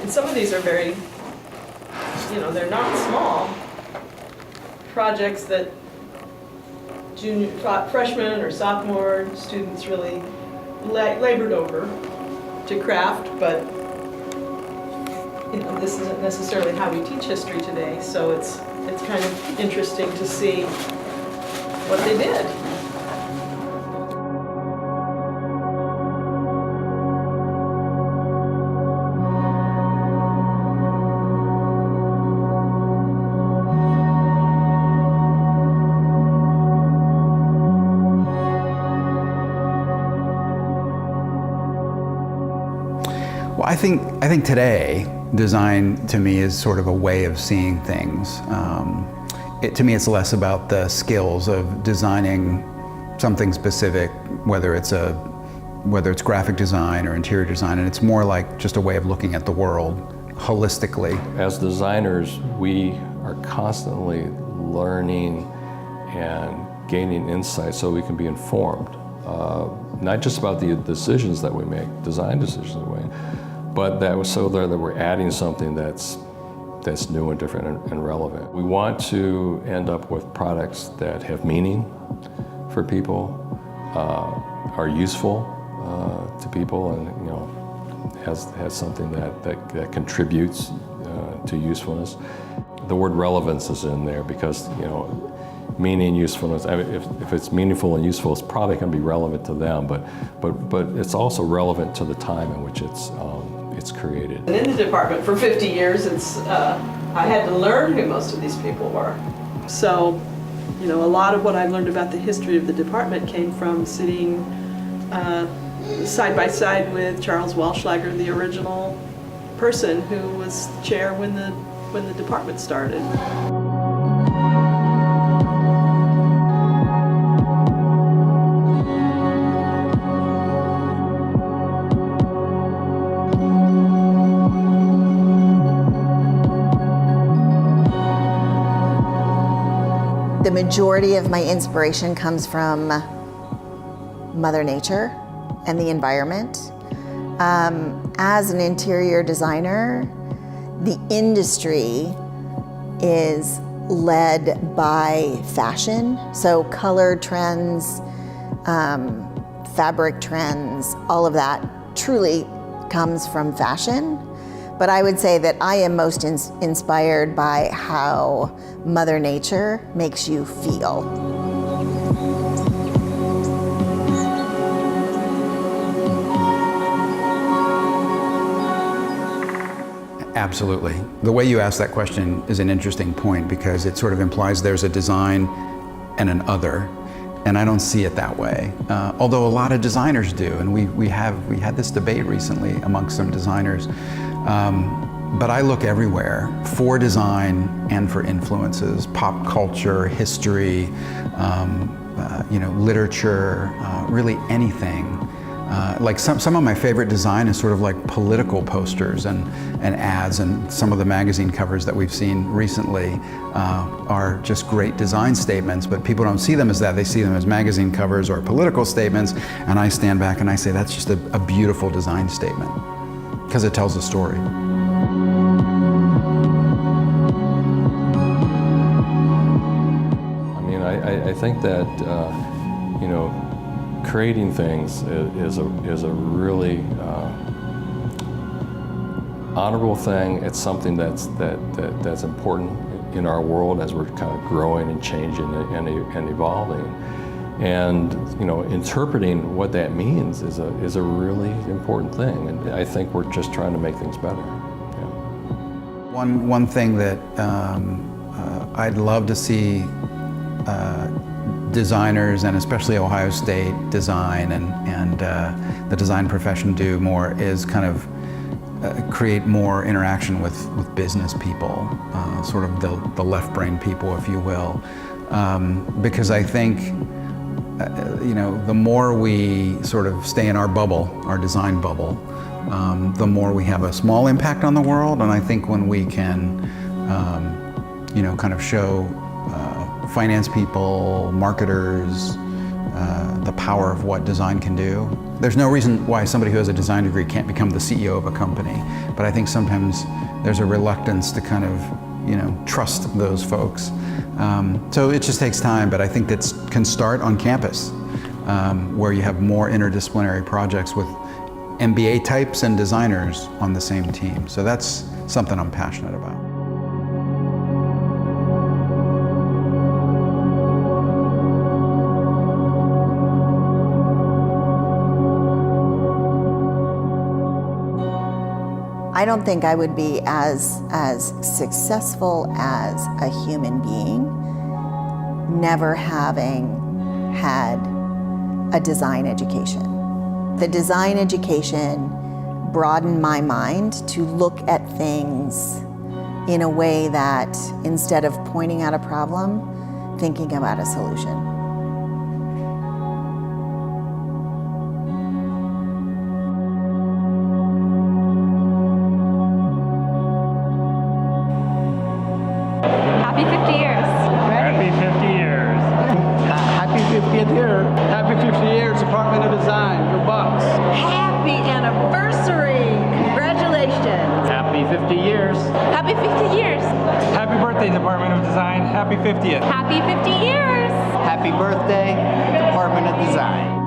And some of these are very, they're not small projects that freshmen or sophomore students really labored over to craft, but this isn't necessarily how we teach history today, so it's kind of interesting to see what they did. Well, I think today, design to me is sort of a way of seeing things. To me, it's less about the skills of designing something specific, whether it's graphic design or interior design, and it's more like just a way of looking at the world holistically. As designers, we are constantly learning and gaining insight so we can be informed, not just about the decisions that we make, design decisions that we make, but that we're adding something that's new and different and relevant. We want to end up with products that have meaning for people, are useful to people, and has something that contributes to usefulness. The word relevance is in there because meaning, usefulness. I mean, if it's meaningful and useful, it's probably going to be relevant to them, but it's also relevant to the time in which it's created. And in the department for 50 years, I had to learn who most of these people were. So, a lot of what I learned about the history of the department came from sitting side by side with Charles Walschlager, the original person who was chair when the department started. The majority of my inspiration comes from Mother Nature and the environment. As an interior designer, the industry is led by fashion, so color trends, fabric trends, all of that truly comes from fashion. But I would say that I am most inspired by how Mother Nature makes you feel. Absolutely. The way you ask that question is an interesting point because it sort of implies there's a design and an other, and I don't see it that way. Although a lot of designers do, and we had this debate recently amongst some designers. But I look everywhere for design and for influences, pop culture, history, literature, really anything. Like some of my favorite design is sort of like political posters and ads, and some of the magazine covers that we've seen recently are just great design statements, but people don't see them as that. They see them as magazine covers or political statements, and I stand back and I say that's just a beautiful design statement because it tells a story. I think that creating things is a really honorable thing. It's something that's important in our world as we're kind of growing and changing and evolving. And interpreting what that means is a really important thing. And I think we're just trying to make things better. Yeah. One thing that I'd love to see designers, and especially Ohio State design and the design profession do more is kind of create more interaction with business people, sort of the left brain people, if you will, because I think the more we sort of stay in our bubble, our design bubble, the more we have a small impact on the world. And I think when we can kind of show finance people, marketers, the power of what design can do. There's no reason why somebody who has a design degree can't become the CEO of a company, but I think sometimes there's a reluctance to kind of, trust those folks. So it just takes time, but I think that can start on campus, where you have more interdisciplinary projects with MBA types and designers on the same team. So that's something I'm passionate about. I don't think I would be as successful as a human being never having had a design education. The design education broadened my mind to look at things in a way that, instead of pointing out a problem, thinking about a solution. Happy 50 years. Happy 50 years. Happy 50th year. Happy 50 years, Department of Design. Go Bucks. Happy anniversary! Congratulations! Happy 50 years. Happy 50 years. Happy birthday, Department of Design. Happy 50th. Happy 50 years. Happy birthday, Department of Design.